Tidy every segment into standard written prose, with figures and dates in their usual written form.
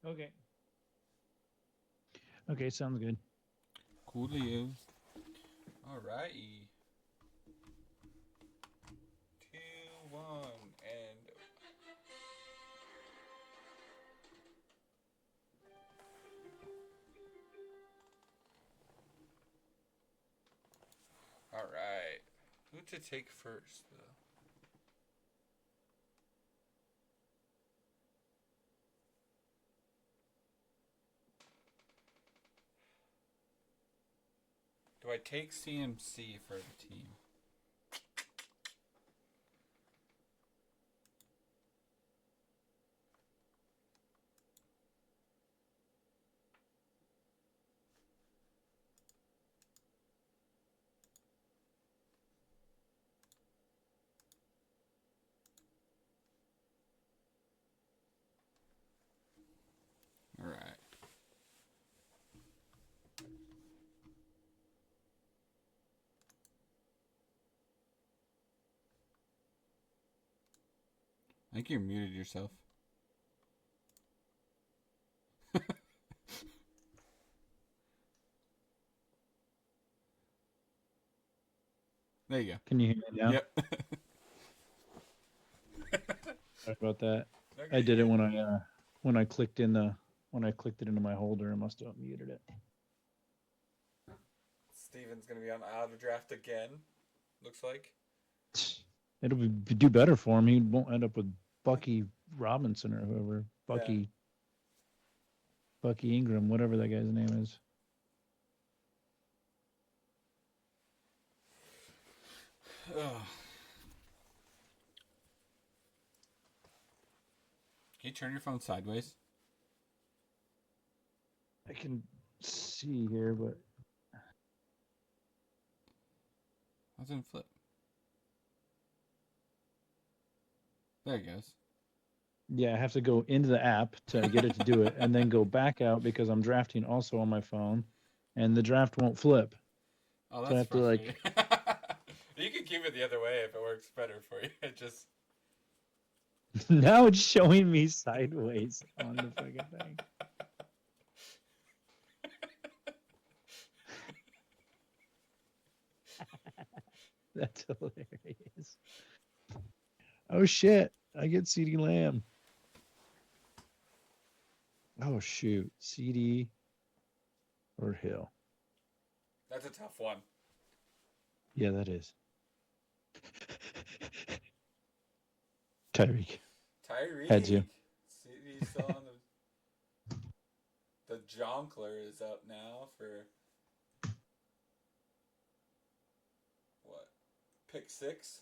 Okay. Okay, sounds good. Cool to you. Alrighty. 2-1 and all right. Who to take first though? Do I take CMC for the team? All right. I think you muted yourself. There you go. Can you hear me now? Yep. Sorry about that. Okay, I you're did it good. when I clicked in the when I clicked it into my holder. I must have muted it. Steven's gonna be on auto draft again. Looks like. It'll do better for him. He won't end up with Bucky Robinson or whoever. Yeah. Bucky Ingram, whatever that guy's name is. Ugh. Can you turn your phone sideways? I can see here, but How's it flip? There it goes. yeah, I have to go into the app to get it to do it, and then go back out because I'm drafting also on my phone, and the draft won't flip. Oh, So I that's have to frustrating. like You can keep it the other way if it works better for you. It just. now it's showing me sideways on the fucking thing. That's hilarious. Oh shit! I get CD Lamb. Oh shoot, CD or Hill. That's a tough one. Yeah, that is. Tyreek had you. Tyreek. CD still on the. The Jonkler is up now for. What? Pick 6?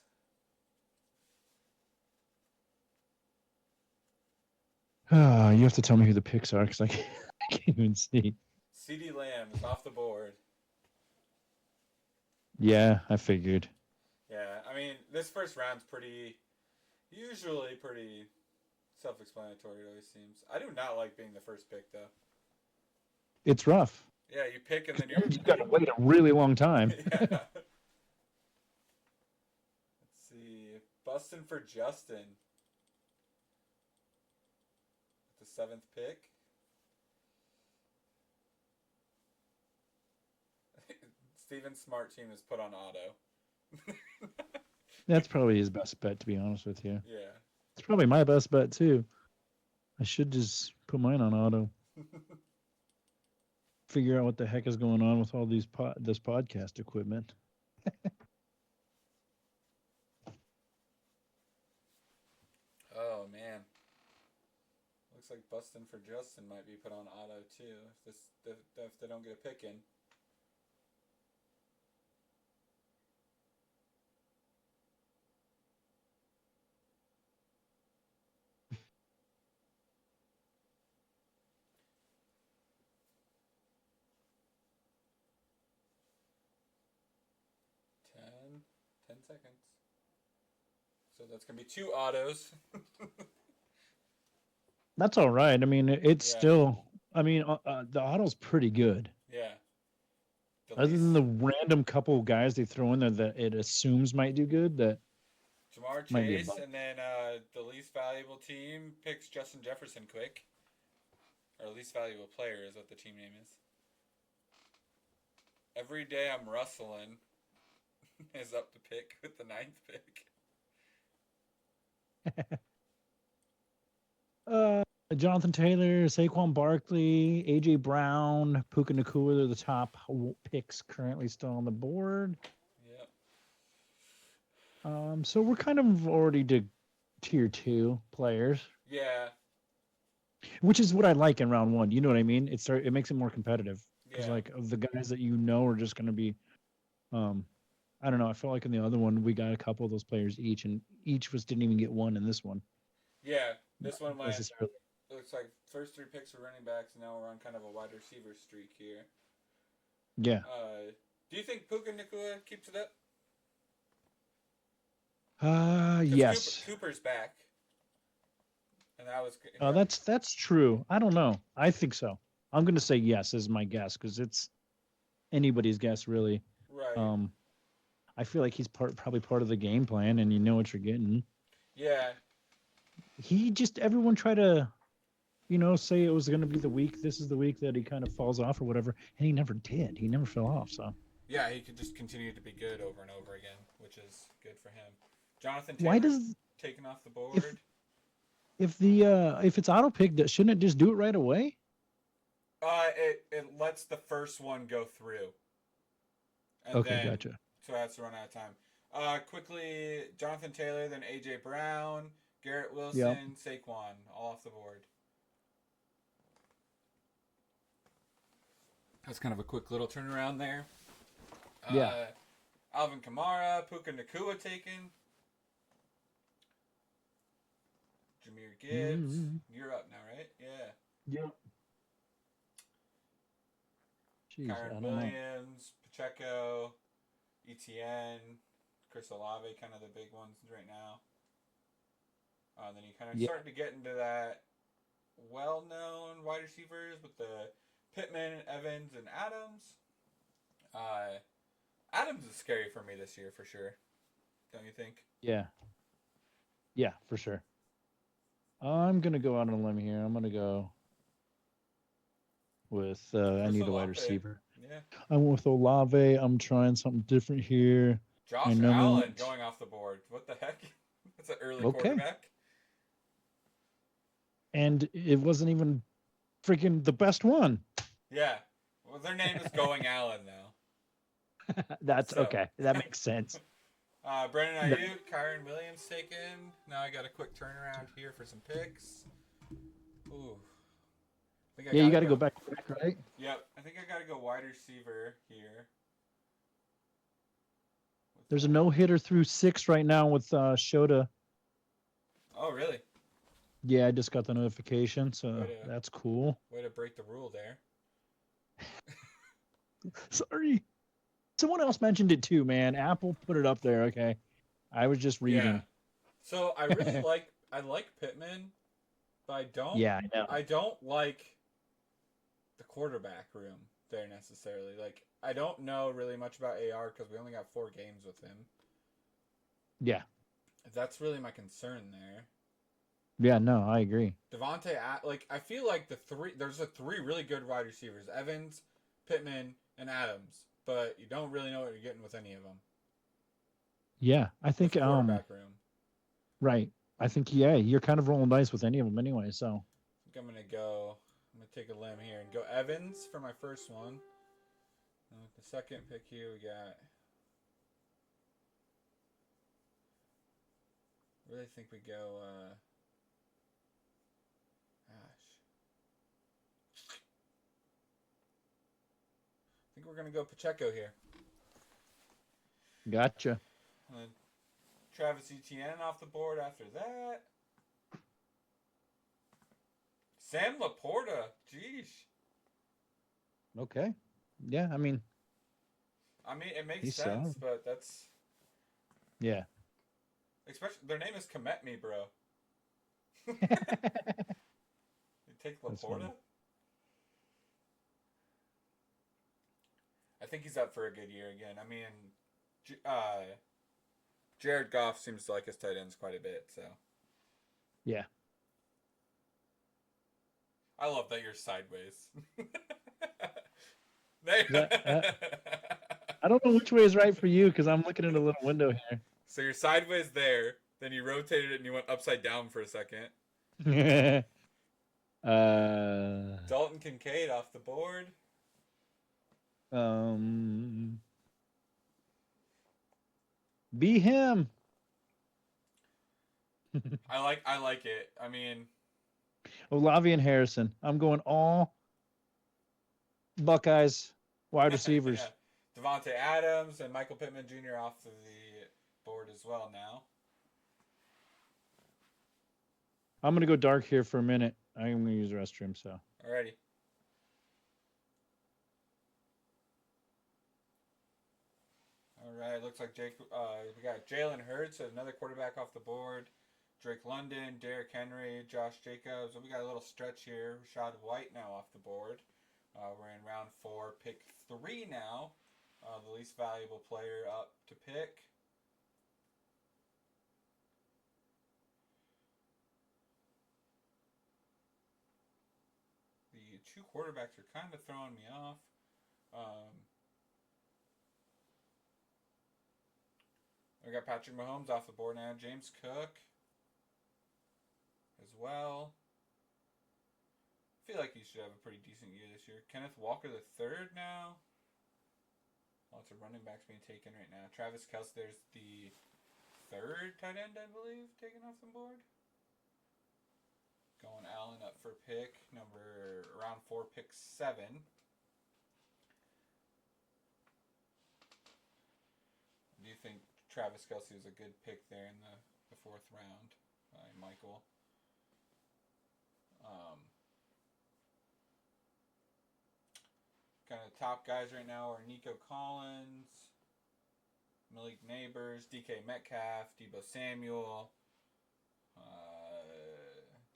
You have to tell me who the picks are because I can't even see. CD Lamb is off the board. Yeah, I figured. Yeah, I mean, this first round's pretty. Usually pretty self explanatory, it always seems. I do not like being the first pick, though. It's rough. Yeah, you pick and then you're. You got to wait a really long time. Yeah. Let's see. Bustin' for Justin with the 7th pick. Steven's smart team is put on auto. That's probably his best bet, to be honest with you. Yeah. It's probably my best bet too. I should just put mine on auto. Figure out what the heck is going on with all this podcast equipment. Oh, man. Looks like Bustin' for Justin might be put on auto too if they don't get a pick in. Ten, 10 seconds. So that's gonna be 2 autos. That's all right. I mean, it's Yeah, still. I mean, the auto's pretty good. yeah. The Other than the least random couple guys they throw in there that it assumes might do good, that Jamar might be a Chase, bump. and then the least valuable team picks Justin Jefferson quick. least valuable player is what the team name is. Every day I'm rustling is up to pick with the ninth pick. Uh, Jonathan Taylor, Saquon Barkley, AJ Brown, Puka Nakua. They're the top picks currently still on the board. Yep. So we're kind of already to tier 2 players, Yeah. which is what I like in round 1. You know what I mean? It makes it more competitive because Yeah. like of the guys that you know are just going to be, um, I don't know. I felt like in the other one we got a couple of those players each, and each of us didn't even get one in this one Yeah. This one went. necessarily. Looks like first three picks were running backs, and now we're on kind of a wide receiver streak here. Yeah. Do you think Puka Nakua keeps it up? Because Yes. Cooper's back, and that was That's true. I don't know. I think so. I'm going to say yes as my guess because it's anybody's guess really. right. Um, I feel like he's probably part of the game plan, and you know what you're getting. Yeah. He just everyone try to, say it was going to be the week. This is the week that he kind of falls off or whatever, and he never did. He never fell off. So Yeah, he could just continue to be good over and over again, which is good for him. Jonathan why Taylor does taken off the board. if if it's auto pick, shouldn't it just do it right away? It lets the first one go through, and Okay, then gotcha. so it has to run out of time. Quickly, Jonathan Taylor, then AJ Brown, Garrett Yep. Wilson, Saquon, all off the board. That's kind of a quick little turnaround there. Yeah. Alvin Kamara, Puka Nakua taken. Jameer Gibbs, Mm-hmm. you're up now, right? Yeah. Yep. Jeez, I Kyron don't know. Williams, Pacheco, ETN, Chris Olave, kind of the big ones right now. And then you kind of Yeah. starting to get into that well-known wide receivers with the Pittman, Evans, and Adams. Adams is scary for me this year for sure. Don't you think? Yeah. Yeah, for sure. I'm gonna go out on a limb here. I'm gonna go with I Chris need a wide Olave. receiver. Yeah. I went with Olave. I'm trying something different here. I Josh know we Allen went going off the board. What the heck? That's an early okay, quarterback. and it wasn't even freaking the best one. Yeah. Well, their name is Going Allen now. That's So, okay. That makes sense. Brendan That- Ayuk, Kyron Williams taken. Now I got a quick turnaround here for some picks. Ooh. I think I yeah, you gotta got to go. go back, right? Yep. I think I gotta go wide receiver here. There's a no hitter through 6 right now with Shota. Oh, really? Yeah, I just got the notification, so that's cool. Way to break the rule there. Sorry. Someone else mentioned it too, man. Apple put it up there. Okay, I was just Yeah. reading. So I really like Pittman, but Yeah, I know. I don't like the quarterback room there necessarily. Like I don't know really much about AR because we only got 4 games with him. Yeah. That's really my concern there. Yeah, no, I agree. Devontae, like I feel like there's three really good wide receivers: Evans, Pittman, and Adams. But you don't really know what you're getting with any of them. Yeah, I With think the quarterback room, right. I think yeah, you're kind of rolling dice with any of them anyway. So I think I'm gonna take a limb here and go Evans for my first one. And with the second pick here, we got. Really think we go. Gosh. I think we're gonna go Pacheco here. gotcha. Travis Etienne off the board after that. Sam Laporta. Jeez. Okay. Yeah, I mean It makes he's sense, solid. but that's Yeah. especially their name is Commit Me, bro. You take That's Laporta? funny. I think he's up for a good year again. I mean, Jared Goff seems to like his tight ends quite a bit, so Yeah. I love that you're sideways. There- That I don't know which way is right for you because I'm looking at a little window so you're sideways there, then you rotated it and you went upside down for a second. here. uh, Dalton Kincaid off the board. um, be him. I like it. I mean, Olavian Harrison. I'm going all Buckeyes wide yeah. receivers. Devontae Adams and Michael Pittman Jr. off the board as well now. I'm gonna go dark here for a minute. I'm gonna use the restroom. So Alrighty. All right. Looks like Jake. We got Jalen Hurts, another quarterback off the board. Drake London, Derrick Henry, Josh Jacobs. We got a little stretch here. Rashad White now off the board. We're in round 4, pick 3 now. The least valuable player up to pick. The 2 quarterbacks are kind of throwing me off. We got Patrick Mahomes off the board now. James Cook as well. I feel like he should have a pretty decent year this year. Kenneth Walker the third now. Lots of running backs being taken right now. Travis Kelce, there's the third tight end, I believe, taken off the board. Going Allen up for pick number round 4, pick 7. Do you think Travis Kelce was a good pick there in the 4th round by Michael? Kind of top guys right now are Nico Collins, Malik Neighbors, DK Metcalf, Debo Samuel,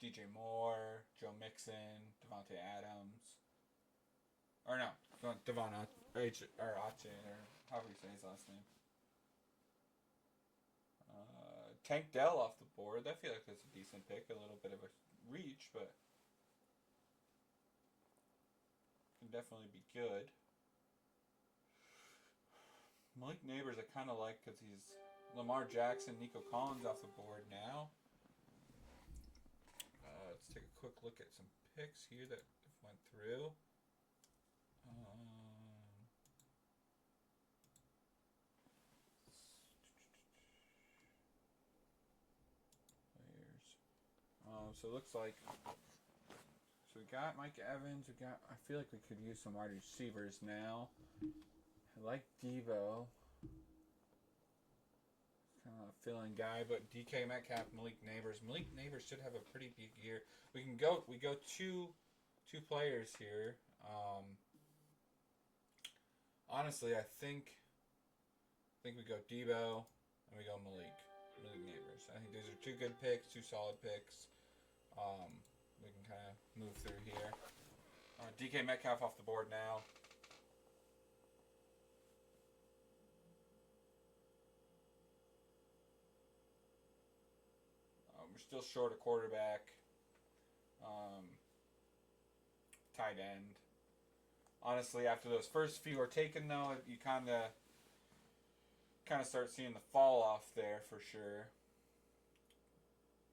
DJ Moore, Joe Mixon, Devontae Adams. Or no, Devon Ache, or however you say his last name. Tank Dell off the board. I feel like that's a decent pick. A little bit of a reach, but can definitely be good. Malik Neighbors I kind of like because he's Lamar Jackson, Nico Collins off the board now. Let's take a quick look at some picks here that went through. So it looks like we got Mike Evans. I feel like we could use some wide receivers now. I like Devo. Kind of a filling guy, but DK Metcalf, Malik Neighbors. Malik Neighbors should have a pretty big year. We go two players here. Honestly, I think we go Devo and we go Malik Neighbors. I think these are 2 good picks, 2 solid picks. We can kind of move through here. DK Metcalf off the board now. We're still short a quarterback. Tight end. Honestly, after those first few are taken, though, you kind of start seeing the fall off there for sure.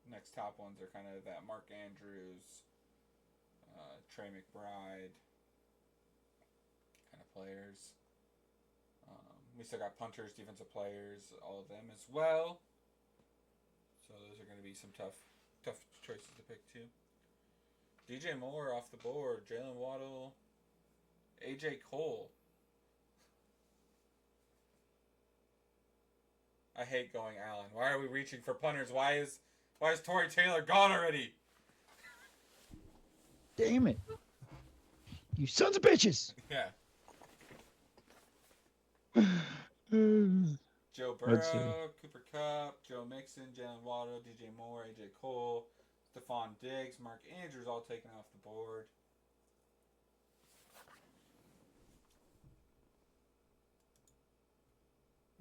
Next top ones are kind of that Mark Andrews, Trey McBride kind of players. We still got punters, defensive players, all of them as well. So those are going to be some tough choices to pick too. DJ Moore off the board, Jalen Waddle, AJ Cole. I hate going Allen. Why are we reaching for punters? Why is Torrey Taylor gone already? Damn it! You sons of bitches! Yeah. Let's Joe see. Burrow, Cooper Kupp, Joe Mixon, Jalen Waddle, DJ Moore, AJ Cole, Stephon Diggs, Mark Andrews all taken off the board.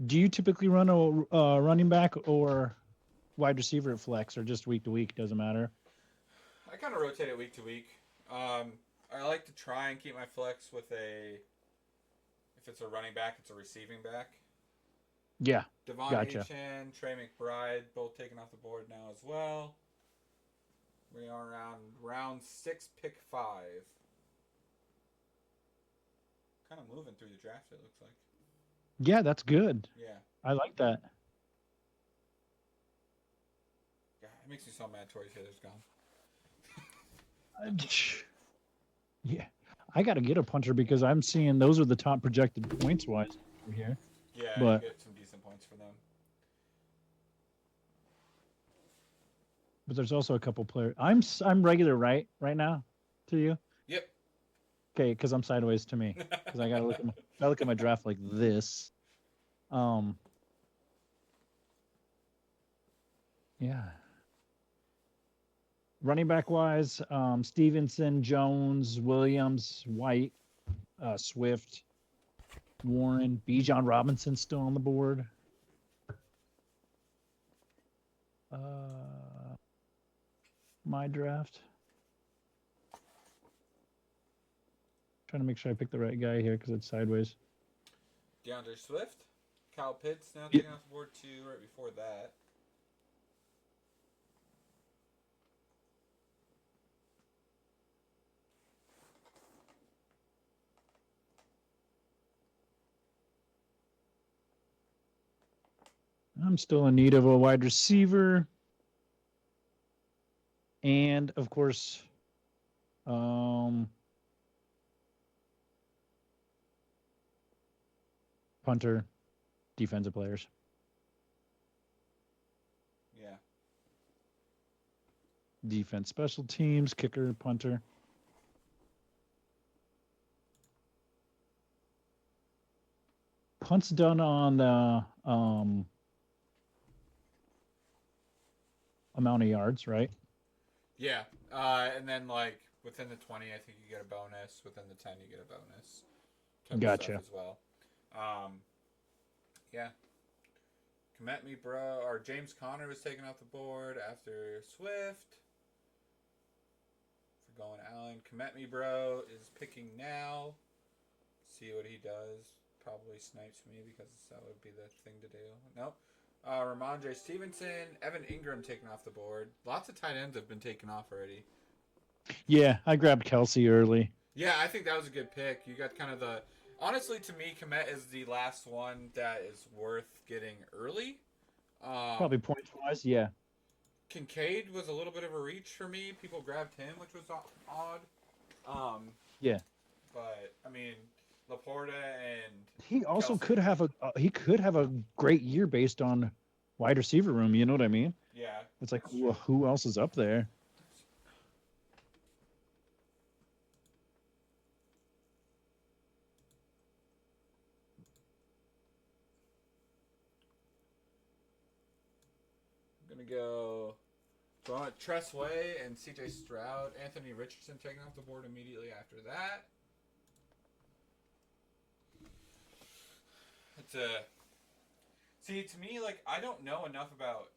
Do you typically run a running back or wide receiver at flex, or just week to week? Doesn't matter. I kind of rotate it week to week. I like to try and keep my flex with a. If it's a running back, it's a receiving back. Yeah, Devon gotcha. Achan, Trey McBride, both taken off the board now as well. We are around round 6, pick 5. Kind of moving through the draft, it looks like. Yeah, that's good. Yeah. I like that. God, it makes me so mad Torrey Taylor's gone. Uh, Yeah, I got to get a punter because I'm seeing those are the top projected points wise over here. Yeah, you But get some decent points for them. there's also a couple players. I'm regular right now to you. Yep. Okay, because I'm sideways to me because I got to look at my draft like this. Um, yeah. Running back wise, Stevenson, Jones, Williams, White, Swift, Warren, Bijan Robinson still on the board. My draft. Trying to make sure I pick the right guy here because it's sideways. DeAndre Swift. Kyle Pitts now Yeah. taking off the board too, right before that. I'm still in need of a wide receiver. And of course, punter, defensive players, Yeah. defense, special teams, kicker, punter. Punt's done on the amount of yards, right? Yeah. And then, like, within the 20, I think you get a bonus. Within the 10, you get a bonus. Type of stuff Gotcha. as well. Yeah. Commit me, bro. Or James Conner was taken off the board after Swift. For going Allen. Commit me, bro is picking now. See what he does. Probably snipes me because that would be the thing to do. Nope. Ramondre Stevenson, Evan Ingram taken off the board. Lots of tight ends have been taken off already. Yeah, I grabbed Kelsey early. Yeah, I think that was a good pick. You got kind of the. Honestly, to me, Komet is the last one that is worth getting early. Probably points wise, yeah. Kincaid was a little bit of a reach for me. People grabbed him, which was odd. Yeah. But I mean, Laporta and He also Kelsey. could have a great year based on wide receiver room. You know what I mean? Yeah, It's like that's true. who else is up there? I'm gonna go. So I want Tress Way and C.J. Stroud, Anthony Richardson taking off the board immediately after that. It's a. See, to me, like I don't know enough about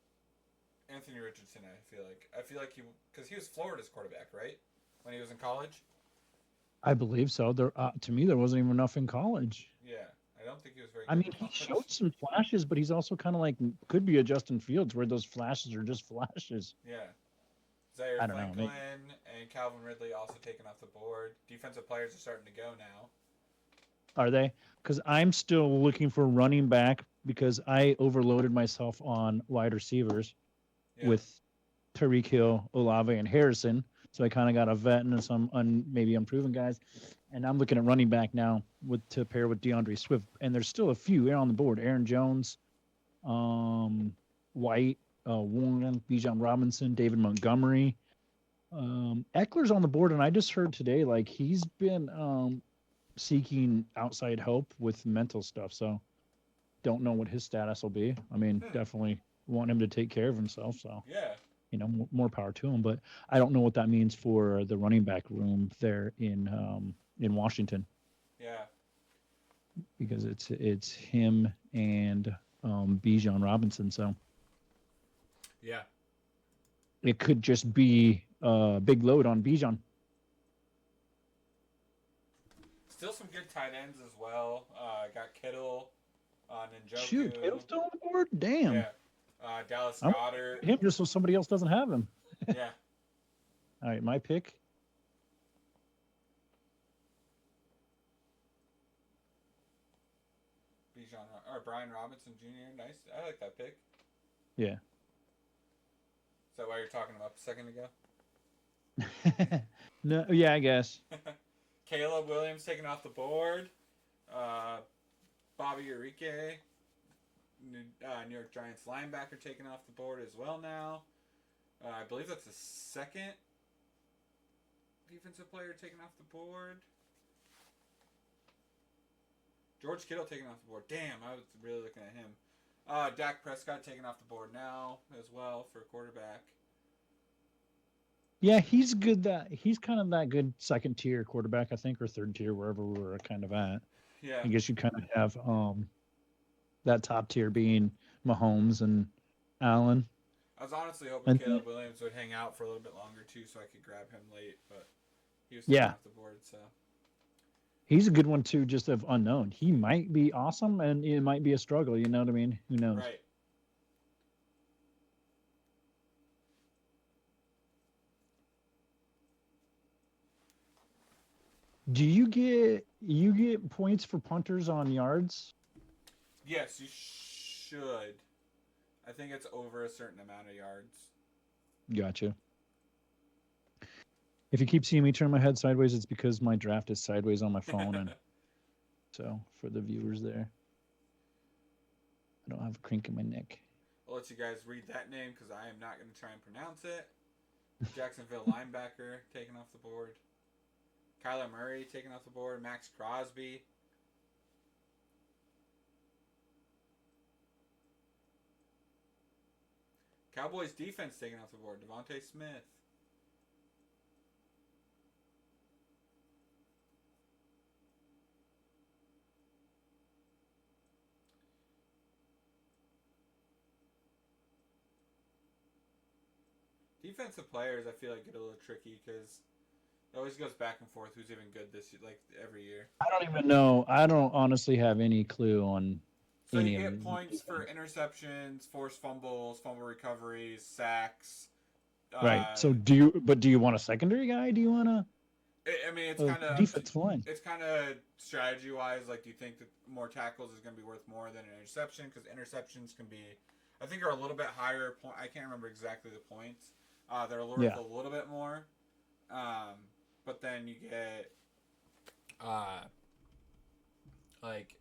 Anthony Richardson. I feel like he because he was Florida's quarterback, right? When he was in college. I believe so. There, to me, there wasn't even enough in college. Yeah, I don't think he was very I good mean, in he college. showed some flashes, but he's also kind of like could be a Justin Fields, where those flashes are just flashes. Yeah. Zaire I don't know. Franklin and Calvin Ridley also taken off the board. Defensive players are starting to go now. Are they? Because I'm still looking for running back because I overloaded myself on wide receivers Yeah. with Tyreek Hill, Olave, and Harrison. So I kind of got a vet and some maybe unproven guys. And I'm looking at running back now to pair with DeAndre Swift. And there's still a few on the board. Aaron Jones, White, Warren, Bijan Robinson, David Montgomery. Eckler's on the board, and I just heard today like he's been seeking outside help with mental stuff. So don't know what his status will be. I mean, definitely want him to take care of himself. So Yeah. more power to him. But I don't know what that means for the running back room there in Washington Yeah. because it's him and Bijan Robinson. So Yeah. it could just be a big load on Bijan. Still some good tight ends as well. Got Kittle, Shoot, Njoku. Kittle's still on the board. Damn, Yeah. Dallas I'm Goddard. him just so somebody else doesn't have him. Yeah. All right, my pick. Bijan or Brian Robinson Jr. Nice. I like that pick. Yeah. Is that why you're talking about a second ago? No, yeah, I guess. Caleb Williams taken off the board. Bobby Urique, New York Giants linebacker, taken off the board as well now. I believe that's the second defensive player taken off the board. George Kittle taken off the board. Damn, I was really looking at him. Dak Prescott taken off the board now as well for quarterback. Yeah, he's good. That he's kind of that good second tier quarterback, I think, or third tier, wherever we were kind of at. Yeah. I guess you kind of have that top tier being Mahomes and Allen. I was honestly hoping And Caleb Williams would hang out for a little bit longer too, so I could grab him late, but he was taken yeah, off the board. So he's a good one too, just of unknown. He might be awesome, and it might be a struggle. You know what I mean? Who knows? right. Do you get points for punters on yards? Yes, you should. I think it's over a certain amount of yards. Gotcha. If you keep seeing me turn my head sideways, it's because my draft is sideways on my phone, and so for the viewers there, I don't have a crink in my neck. I'll let you guys read that name because I am not going to try and pronounce it. Jacksonville linebacker taken off the board. Kyler Murray taken off the board. Max Crosby. Cowboys defense taken off the board. Devontae Smith. Defensive players, I feel like get a little tricky because it always goes back and forth. Who's even good this like every year? I don't even know. I don't honestly have any clue on So any you of get them. points for interceptions, forced fumbles, fumble recoveries, sacks. Right. So do you want a secondary guy? Do you want I mean, it's a kind of defensive line? it's kind of strategy wise. Like, do you think that more tackles is going to be worth more than an interception? Because interceptions can be, I think, are a little bit higher. I can't remember exactly the points. They're worth a little bit more. But then you get like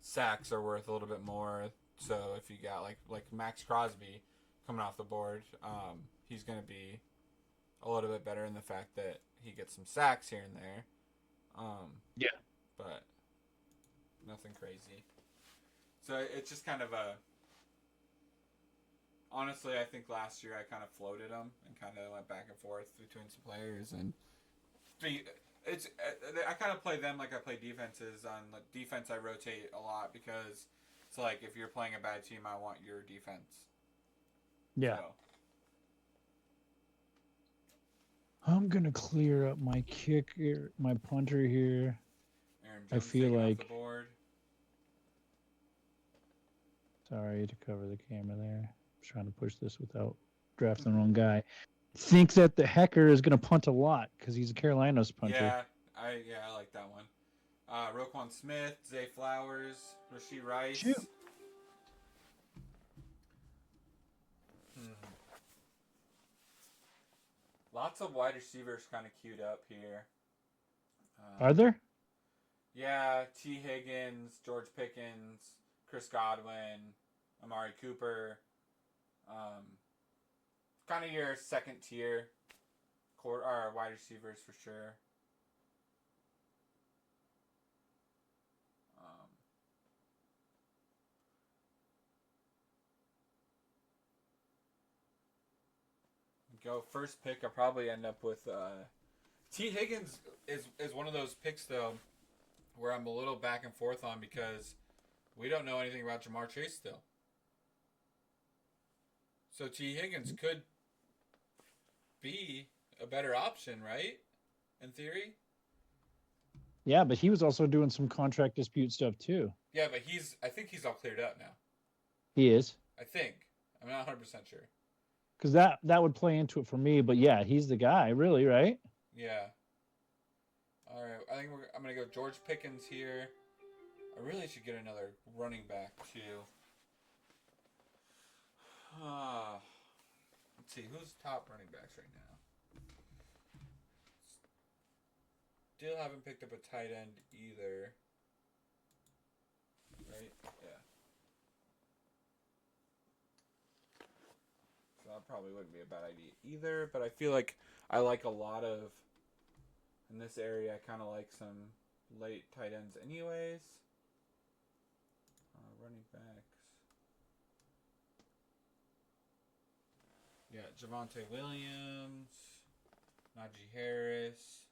sacks are worth a little bit more. So if you got like Max Crosby coming off the board, he's going to be a little bit better in the fact that he gets some sacks here and there. Yeah. But nothing crazy. So it's just kind of a. Honestly, I think last year I kind of floated them and kind of went back and forth between some players, and it's I kind of play them like I play defenses. On defense, I rotate a lot because it's like if you're playing a bad team, I want your defense. Yeah. So. I'm gonna clear up my kicker, my punter here. Aaron I Jones feel taking like. off the board. Sorry to cover the camera there. I'm trying to push this without drafting the wrong guy. Think that the Hecker is gonna punt a lot because he's a Carolinas punter. Yeah, I like that one. Roquan Smith, Zay Flowers, Rashee Rice. Shoot. Lots of wide receivers kind of queued up here. Are there? Yeah, T. Higgins, George Pickens, Chris Godwin, Amari Cooper. Kind of your second tier wide receivers for sure. Go first pick. I'll probably end up with T. Higgins is one of those picks though where I'm a little back and forth on because we don't know anything about Jamar Chase still. So T. Higgins could be a better option, right? In theory. Yeah, but he was also doing some contract dispute stuff too. Yeah, but I think he's all cleared up now. He is. I think. I'm not 100% sure. Because that would play into it for me. But yeah, he's the guy, really, right? Yeah. All right. I think I'm going to go George Pickens here. I really should get another running back, too. Let's see. Who's top running backs right now? Still haven't picked up a tight end either. Right? Yeah. So that probably wouldn't be a bad idea either. But I feel like I like a lot of. In this area, I kind of like some late tight ends, anyways. Running backs. Yeah, Javonte Williams, Najee Harris.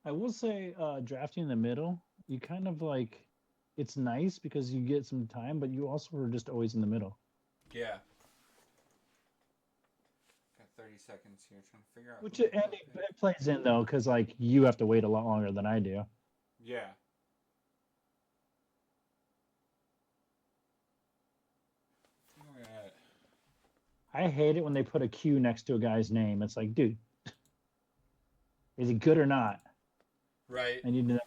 I will say, drafting in the middle, you kind of like, it's nice because you get some time, but you also are just always in the middle. Yeah. Got 30 seconds here trying to figure out. Which it plays in though, because like you have to wait a lot longer than I do. Yeah. I hate it when they put a Q next to a guy's name. It's like, dude, is he good or not? Right. I need to know.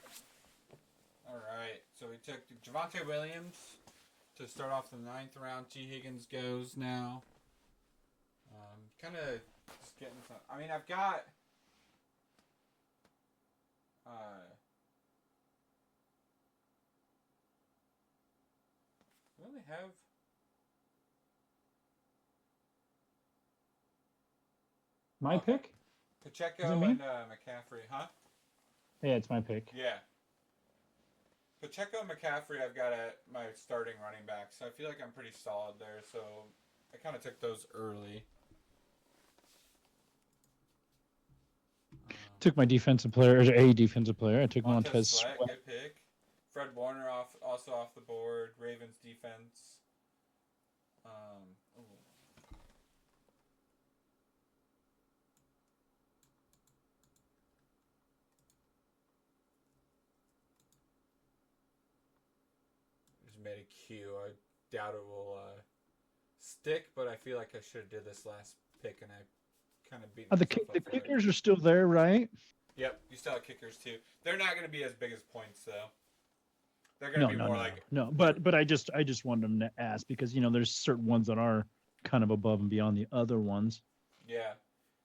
All right. So we took Javonte Williams to start off the 9th round. T. Higgins goes now. Kind of just getting some. I mean, I've got. We only have. My pick? Pacheco and McCaffrey, huh? Yeah, it's my pick. Yeah. Pacheco and McCaffrey, I've got at my starting running back, so I feel like I'm pretty solid there. So I kind of took those early. Took my defensive player, or a defensive player. I took Montez Sweat. Good pick. Fred Warner also off the board. Ravens defense. Just made a Q. I doubt it will stick, but I feel like I should have did this last pick, and I kind of beat myself up The for kickers it. are still there, right? Yep, you still have kickers too. They're not going to be as big as points though. They're going to be more like no. But I just wanted them to ask because there's certain ones that are kind of above and beyond the other ones. Yeah,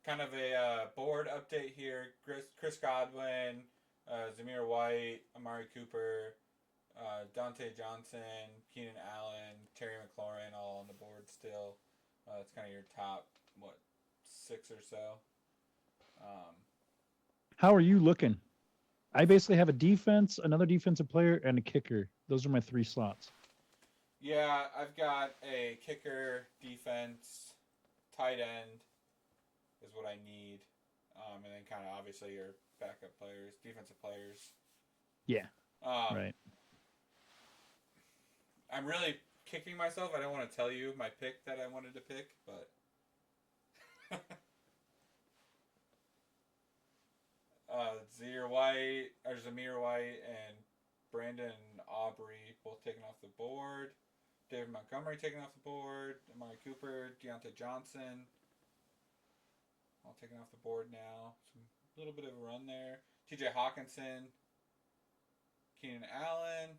kind of a board update here. Chris Godwin, Zamir White, Amari Cooper, Dante Johnson, Keenan Allen, Terry McLaurin, all on the board still. It's kind of your top 6 or so. How are you looking? I basically have a defense, another defensive player, and a kicker. Those are my 3 slots. Yeah, I've got a kicker, defense, tight end is what I need. And then kind of obviously your backup players, defensive players. Yeah. Right. I'm really kicking myself. I don't want to tell you my pick that I wanted to pick, but Zamir White and Brandon Aubrey both taken off the board. David Montgomery taken off the board. Amari Cooper, Deontay Johnson, all taken off the board now. Some little bit of a run there. T.J. Hawkinson, Keenan Allen.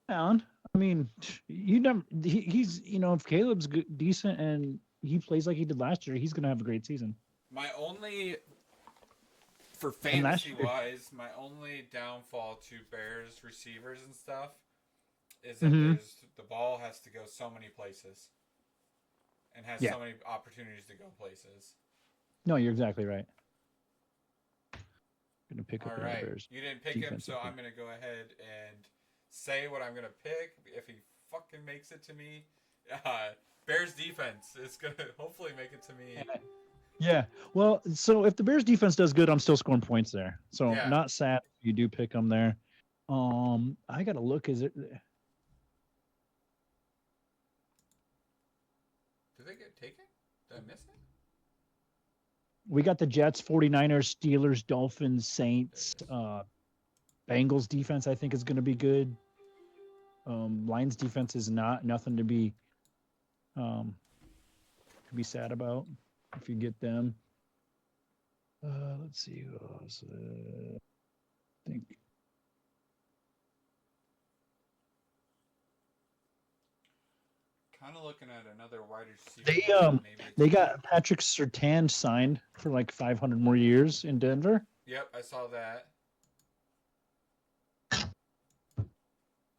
Down. I mean, he's if Caleb's decent and he plays like he did last year, he's gonna have a great season. My only, for fantasy wise, my only downfall to Bears receivers and stuff is that the ball has to go so many places and has so many opportunities to go places. No, you're exactly right. Gonna pick up right. Bears. You didn't pick him, so I'm gonna go ahead and say what I'm gonna pick. If he fucking makes it to me, Bears defense is gonna hopefully make it to me. Yeah. Well, so if the Bears defense does good, I'm still scoring points there. So not sad if you do pick them there. I gotta look. Is it? Did they get taken? Did I miss it? We got the Jets, 49ers, Steelers, Dolphins, Saints, Bengals defense, I think, is going to be good. Lions defense is not nothing um, to be sad about if you get them. Let's see who else. I think Kind of looking at another wide receiver they one, but um maybe it's they better. got Patrick Surtain signed for like 500 more years in Denver. Yep, I saw that.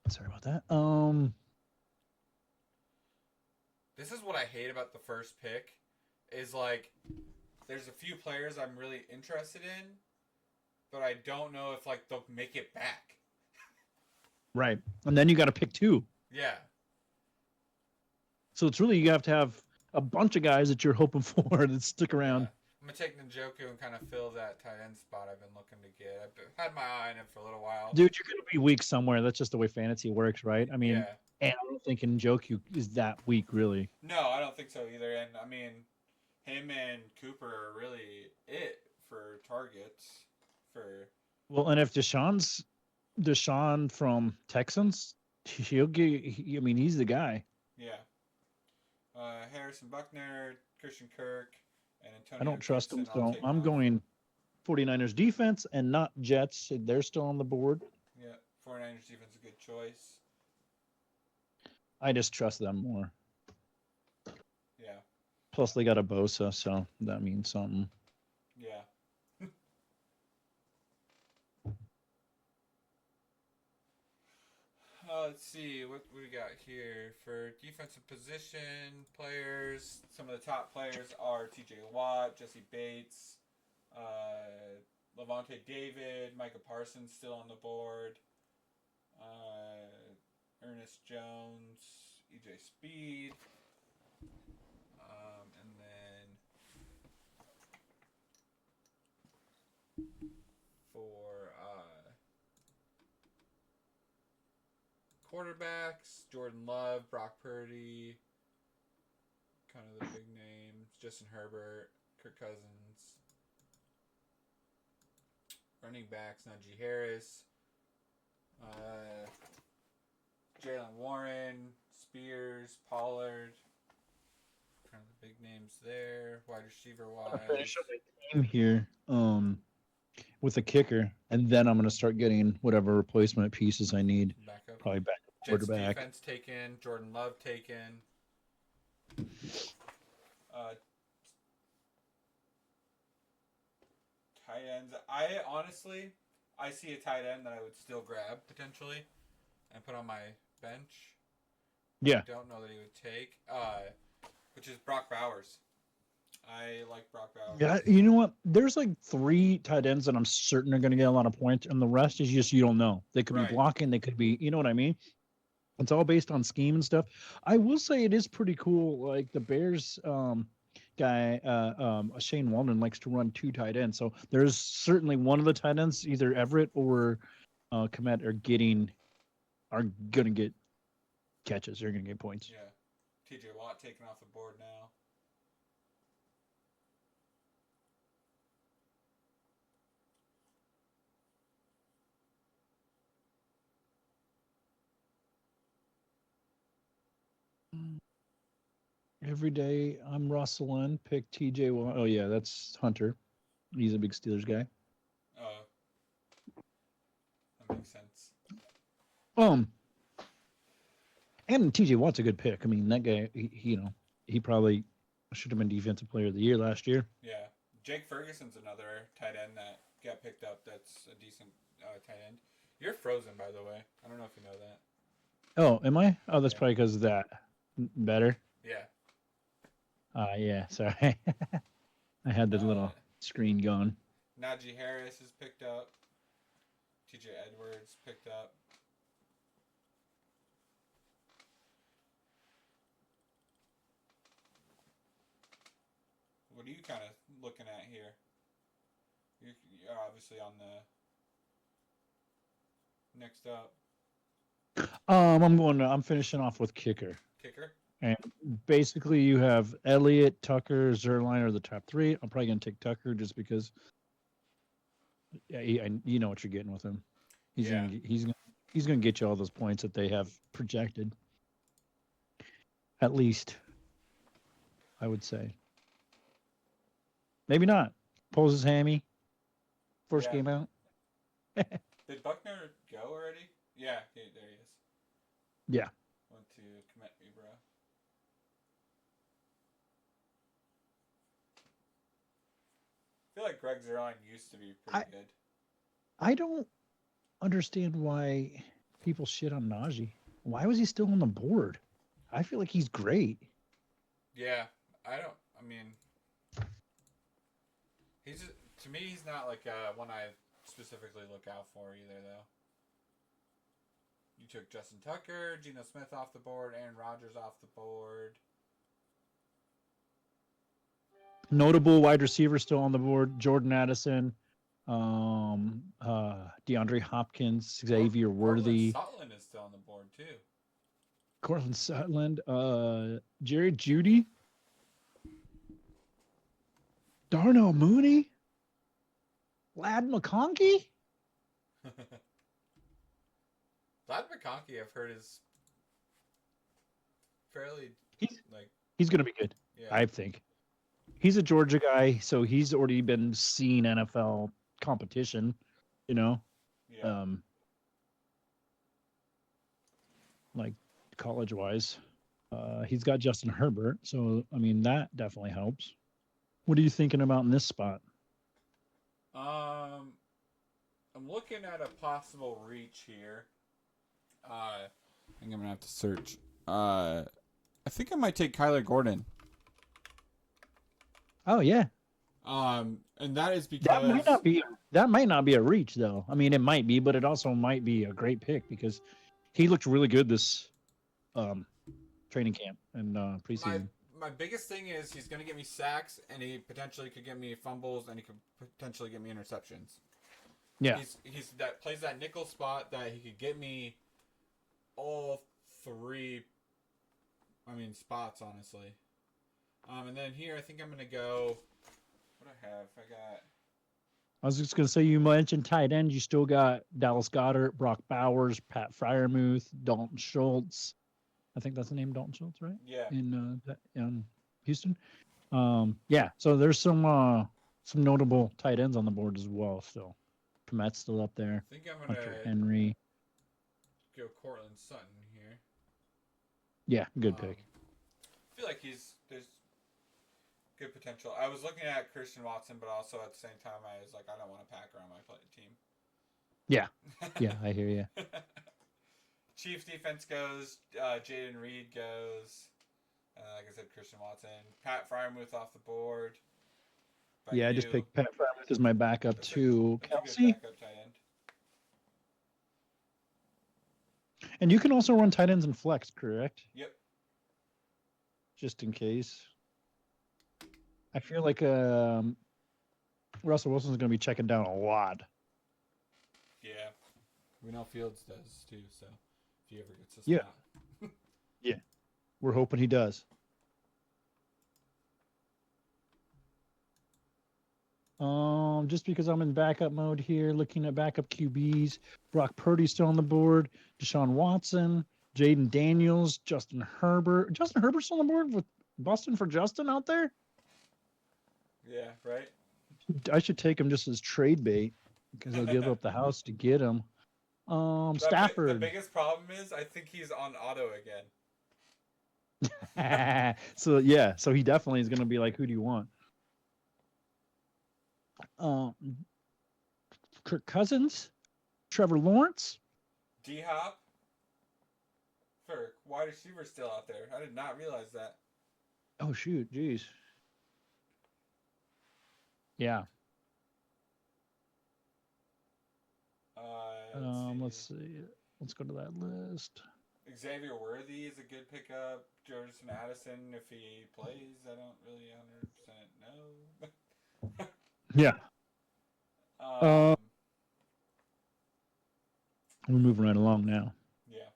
Sorry about that. This is what I hate about the first pick, is like there's a few players I'm really interested in, but I don't know if like they'll make it back. Right, and then you got to pick two. Yeah, So it's really you have to have a bunch of guys that you're hoping for that stick yeah. around. I'm gonna take Njoku and kind of fill that tight end spot I've been looking to get. I've had my eye on him for a little while. Dude, you're gonna be weak somewhere. That's just the way fantasy works, right? I mean, Yeah. and I don't think Njoku is that weak, really. No, I don't think so either. And I mean, him and Cooper are really it for targets. For Well, and if Deshaun from Texans, he'll get. I mean, he's the guy. yeah, Harrison Buckner, Christian Kirk, and I Antonio don't trust him, Gibson. I'll so take I'm off. going 49ers defense and not Jets. They're still on the board. Yeah, 49ers defense is a good choice. I just trust them more. Yeah, Plus, they got a Bosa, so that means something. yeah. Let's see what we got here for defensive position players. Some of the top players are T.J. Watt, Jesse Bates, Levante David, Micah Parsons still on the board, Ernest Jones, E.J. Speed, and then for quarterbacks, Jordan Love, Brock Purdy, kind of the big names. Justin Herbert, Kirk Cousins. Running backs, Najee Harris, uh, Jalen Warren, Spears, Pollard. Kind of the big names there. Wide receiver I'm gonna wise. finish up my team here with a kicker, and then I'm gonna start getting whatever replacement pieces I need. Backup. Probably back Jets quarterback. defense taken. Jordan Love taken. Uh, tight ends. I honestly, I see a tight end that I would still grab potentially, and put on my bench. Yeah. I don't know that he would take. Which is Brock Bowers. I like Brock Bowers. Yeah, you know what? There's like three tight ends that I'm certain are going to get a lot of points, and the rest is just you don't know. They could be Right. blocking, they could be, you know what I mean? It's all based on scheme and stuff. I will say it is pretty cool. Like the Bears guy, Shane Waldron likes to run two tight ends. So there's certainly one of the tight ends, either Everett or Komet, are gonna get catches. They're gonna get points. Yeah. TJ Watt taken off the board now. Every day I'm rustling, pick TJ. Oh yeah, that's Hunter. He's a big Steelers guy. Oh, that makes sense. Um, and TJ Watt's a good pick. I mean, that guy, he probably should have been Defensive Player of the Year last year. Yeah. Jake Ferguson's another tight end that got picked up that's a decent tight end. You're frozen, by the way. I don't know if you know that. Oh, am I? Oh, that's Yeah. probably because of that. Better. Yeah. Yeah. Sorry, I had the little screen going. Najee Harris is picked up. TJ Edwards picked up. What are you kind of looking at here? You're obviously on the next up I'm finishing off with kicker. kicker. And basically, you have Elliott, Tucker, Zerline are the top three. I'm probably going to take Tucker just because you know what you're getting with him. He's Yeah. going to he's going to get you all those points that they have projected. At least, I would say. Maybe not. Pulls his hammy. First Yeah. game out. Did Buckner go already? Yeah, there he is. Yeah. Want to commit me, bro. I feel like Greg Zerline used to be pretty I good. I don't understand why people shit on Najee. Why was he still on the board? I feel like he's great. Yeah, I mean, he's to me he's not like one I specifically look out for either though. You took Justin Tucker, Geno Smith off the board, Aaron Rodgers off the board. Notable wide receiver still on the board: Jordan Addison, DeAndre Hopkins, Xavier Cortland Worthy, Sutton is still on the board too. Cortland Sutherland, Jared Judy, Darnell Mooney, Lad McConkey. Vlad McConkey, I've heard is fairly He's like he's gonna be good, yeah I think. He's a Georgia guy, so he's already been seen NFL competition, you know, yeah. um, like college wise. He's got Justin Herbert, so I mean that definitely helps. What are you thinking about in this spot? Um, I'm looking at a possible reach here. I think I'm gonna have to search. I think I might take Kyler Gordon. Oh yeah, And that is that might because not be that might not be a reach though. I mean, it might be, but it also might be a great pick because he looked really good this um, training camp and my preseason. my biggest thing is he's gonna get me sacks, and he potentially could get me fumbles, and he could potentially get me interceptions. Yeah, He's that plays that nickel spot that he could get me all three. I mean spots honestly. And then here I think I'm gonna go. What I have? I got. I was just gonna say you mentioned tight end. You still got Dallas Goddard, Brock Bowers, Pat Fryermuth, Dalton Schultz. I think that's the name, Dalton Schultz, right? Yeah. In Houston. Yeah, so there's some notable tight ends on the board as well. Still, Komet's still up there. I think I'm gonna Hunter Henry. go Cortland Sutton here. Yeah, good pick. I feel like there's good potential. I was looking at Christian Watson, but also at the same time I was like I don't want to pack around my team. Yeah, yeah, I hear you. Chiefs defense goes. Jaden Reed goes. Like I said, Christian Watson. Pat Fryermuth off the board. By Yeah, I you. just picked Pat Fryermuth as my backup That's to that's a good Kelsey. backup tight end. And you can also run tight ends and flex, correct? Yep. Just in case. I feel like Russell Wilson's going to be checking down a lot. Yeah. We know Fields does too, so if he ever gets a Yeah. spot. Yeah. We're hoping he does. Just because I'm in backup mode here, looking at backup QBs, Brock Purdy's still on the board, Deshaun Watson, Jaden Daniels, Justin Herbert. Justin Herbert's on the board with Boston for Justin out there? Yeah, right? I should take him just as trade bait because I'll give up the house to get him. The Stafford. biggest problem is I think he's on auto again. So yeah, so he definitely is going to be like, who do you want? Kirk Cousins, Trevor Lawrence. D Hop for wide receiver still out there. I did not realize that. Oh shoot, jeez. Yeah. Let's see. Let's go to that list. Xavier Worthy is a good pickup. Jordan Addison, if he plays, I don't really 100% know. Yeah. um, We're moving right along now. yeah.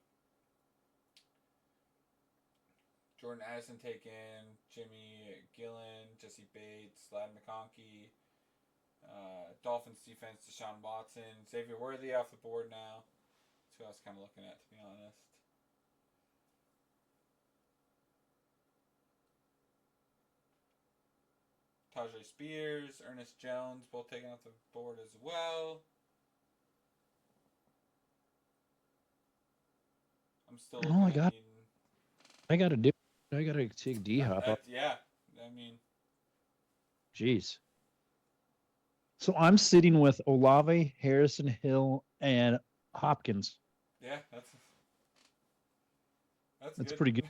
Jordan Addison taken, Jimmy Gillen, Jesse Bates, Ladd McConkey, Dolphins defense, Deshaun Watson, Xavier Worthy off the board now. That's who I was kind of looking at, to be honest. Tajay Spears, Ernest Jones, both taken off the board as well. I'm still Oh, looking at needing. I got to do. I got to take D Hop up. Yeah, I mean. Jeez. So I'm sitting with Olave, Harrison, Hill, and Hopkins. Yeah, That's good. pretty good.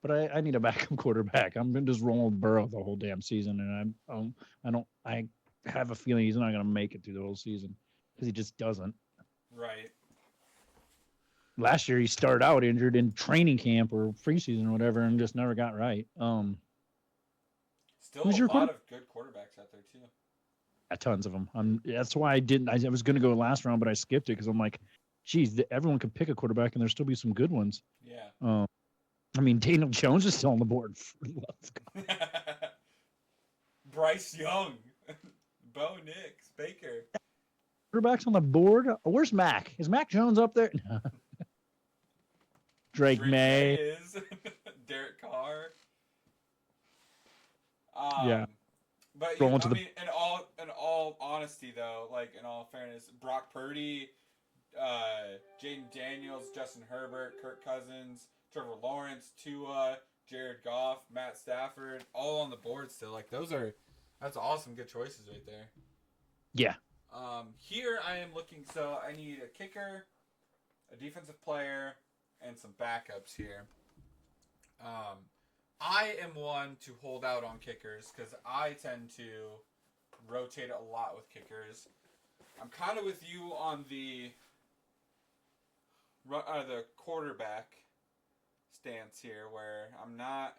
But I need a backup quarterback. I'm just rolling with Burrow the whole damn season, and I have a feeling he's not going to make it through the whole season because he just doesn't. Right. Last year he started out injured in training camp or preseason or whatever, and just never got right. Still who's a your lot of good quarterbacks out there too. Tons of them. That's why I didn't. I was going to go last round, but I skipped it because I'm like, geez, everyone could pick a quarterback, and there'll still be some good ones. Yeah. I mean, Daniel Jones is still on the board. Bryce Young, Bo Nix, Baker. Quarterbacks on the board. Where's Mac? Is Mac Jones up there? Drake May is Derek Carr. Yeah. But I mean, in all honesty, though, like in all fairness, Brock Purdy, Jaden Daniels, Justin Herbert, Kirk Cousins, Trevor Lawrence, Tua, Jared Goff, Matt Stafford, all on the board still. Like that's awesome, good choices right there. Yeah. Here I am looking. So I need a kicker, a defensive player, and some backups here. I am one to hold out on kickers because I tend to rotate a lot with kickers. I'm kind of with you on the quarterback stance here, where I'm not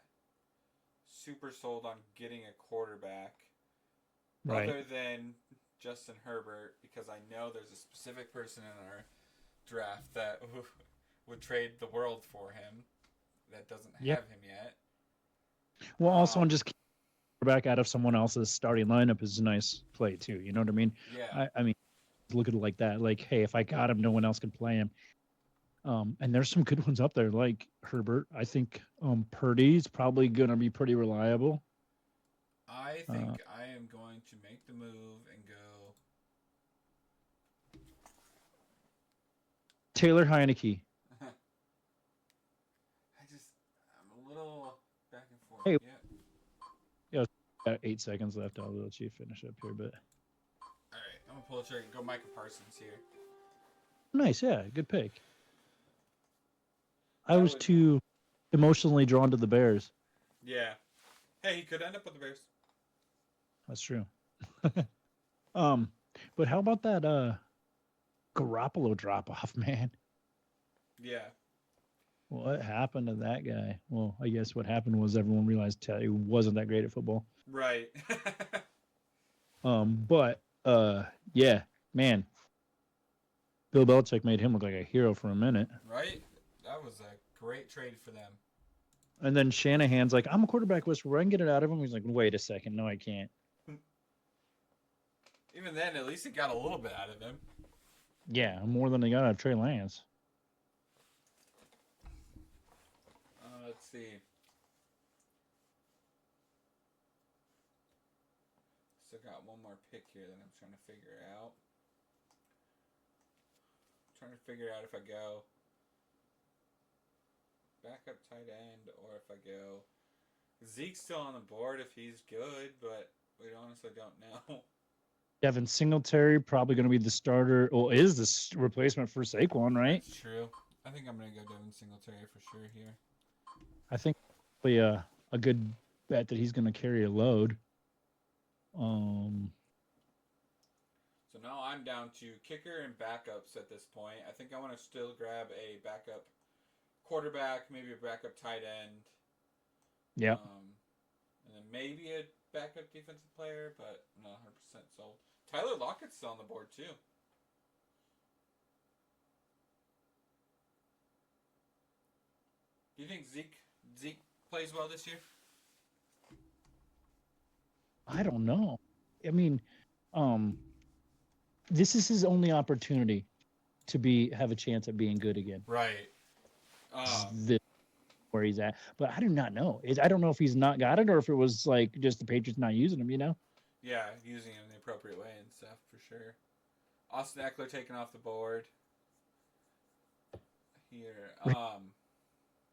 super sold on getting a quarterback other than Justin Herbert, because I know there's a specific person in our draft that would trade the world for him that doesn't have him yet. Well, also, I'm just quarterback out of someone else's starting lineup is a nice play too. You know what I mean? Yeah. I mean, look at it like that. Like, hey, if I got him, no one else can play him. And there's some good ones up there, like Herbert. I think Purdy's probably gonna be pretty reliable. I think I am going to make the move and go Taylor Heineke. I'm a little back and forth. Hey, yeah, got 8 seconds left. I'll let you finish up here, but. All right, I'm gonna pull a trigger and go Micah Parsons here. Nice, yeah, good pick. I was too emotionally drawn to the Bears. Yeah. Hey, he could end up with the Bears. That's true. But how about that Garoppolo drop off, man? Yeah. What happened to that guy? Well, I guess what happened was everyone realized he wasn't that great at football. Right. But yeah, man. Bill Belichick made him look like a hero for a minute. Right? That was a great trade for them. And then Shanahan's like, I'm a quarterback whisperer. I can get it out of him. He's like, wait a second. No, I can't. Even then, at least it got a little bit out of him. Yeah, more than they got out of Trey Lance. Let's see. Still got one more pick here that I'm trying to figure out. I'm trying to figure out if I go backup tight end or if I go. Zeke's still on the board if he's good, but we honestly don't know. Devin Singletary probably going to be the starter. Well, is the replacement for Saquon, right? That's true. I think I'm going to go Devin Singletary for sure here. I think probably a good bet that he's going to carry a load. So now I'm down to kicker and backups at this point. I think I want to still grab a backup quarterback, maybe a backup tight end. Yeah. And then maybe a backup defensive player, but I'm not 100% sold. Tyler Lockett's still on the board too. Do you think plays well this year? I don't know. I mean, um, this is his only opportunity to have a chance at being good again. Right. Um, This where he's at, but I do not know. I don't know if he's not got it or if it was like just the Patriots not using him. yeah, using him the appropriate way and stuff for sure. Austin Eckler taken off the board here.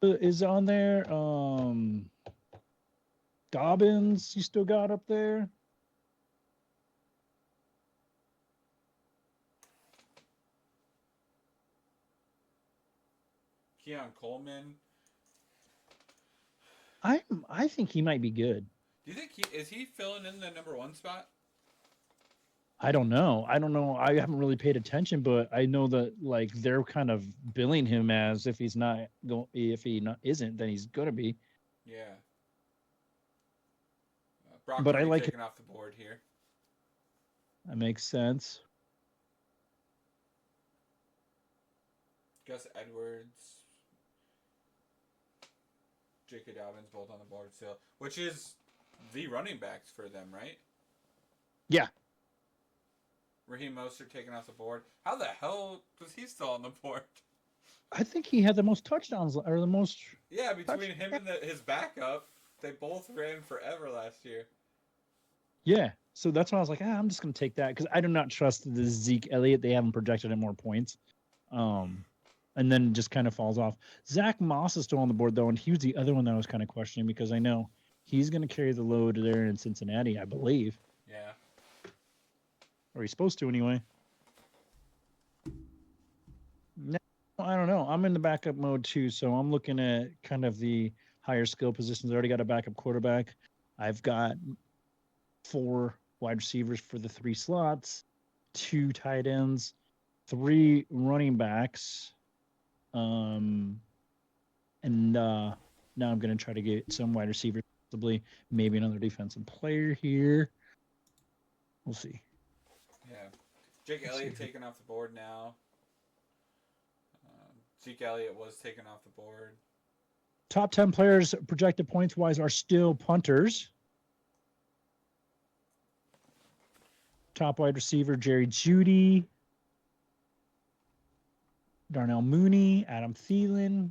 Is on there. Dobbins, you still got up there. Keon Coleman. I think he might be good. Do you think he filling in the number 1 spot? I don't know. I haven't really paid attention, but I know that like they're kind of billing him as if he's not going. If he not isn't, then he's gonna be. Yeah. Brock But I Purdy like taken off the board here. That makes sense. Gus Edwards, J.K. Dobbins both on the board still, which is the running backs for them, right? Yeah. Raheem Mostert taken off the board. How the hell was he still on the board? I think he had the most touchdowns or the most. Yeah, between him and his backup, they both ran forever last year. Yeah. So that's why I was like, I'm just gonna take that because I do not trust the Zeke Elliott. They haven't projected at more points. And then just kind of falls off. Zach Moss is still on the board though, and he was the other one that I was kind of questioning because I know he's going to carry the load there in Cincinnati, I believe. Yeah. Or he's supposed to anyway. No, I don't know. I'm in the backup mode too, so I'm looking at kind of the higher skill positions. I already got a backup quarterback. I've got 4 wide receivers for the 3 slots, 2 tight ends, 3 running backs. And now I'm going to try to get some wide receivers, possibly maybe another defensive player here. We'll see. Yeah. Jake Elliott taken off the board now. Zeke Elliott was taken off the board. Top 10 players projected points wise are still punters. Top wide receiver, Jerry Jeudy, Darnell Mooney, Adam Thielen.